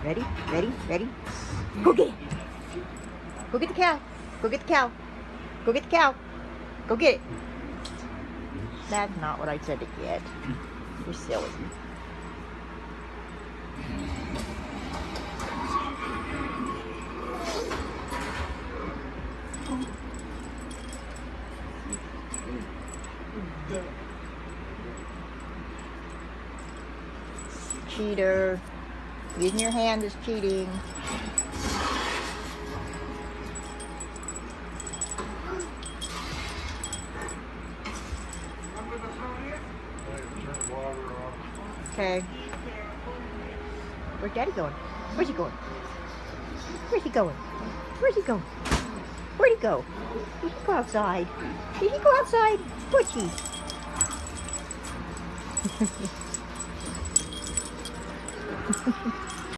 Ready? Ready? Ready? Go get it. Go get the cow. Go get the cow. Go get the cow. Go get it. That's not what I said to get. You're silly. Cheater. Using your hand is cheating. Okay. Where's Daddy going? Where's he going? Where's he going? Where's he going? Where'd he go? Did he go outside? Did he go outside? Butchie.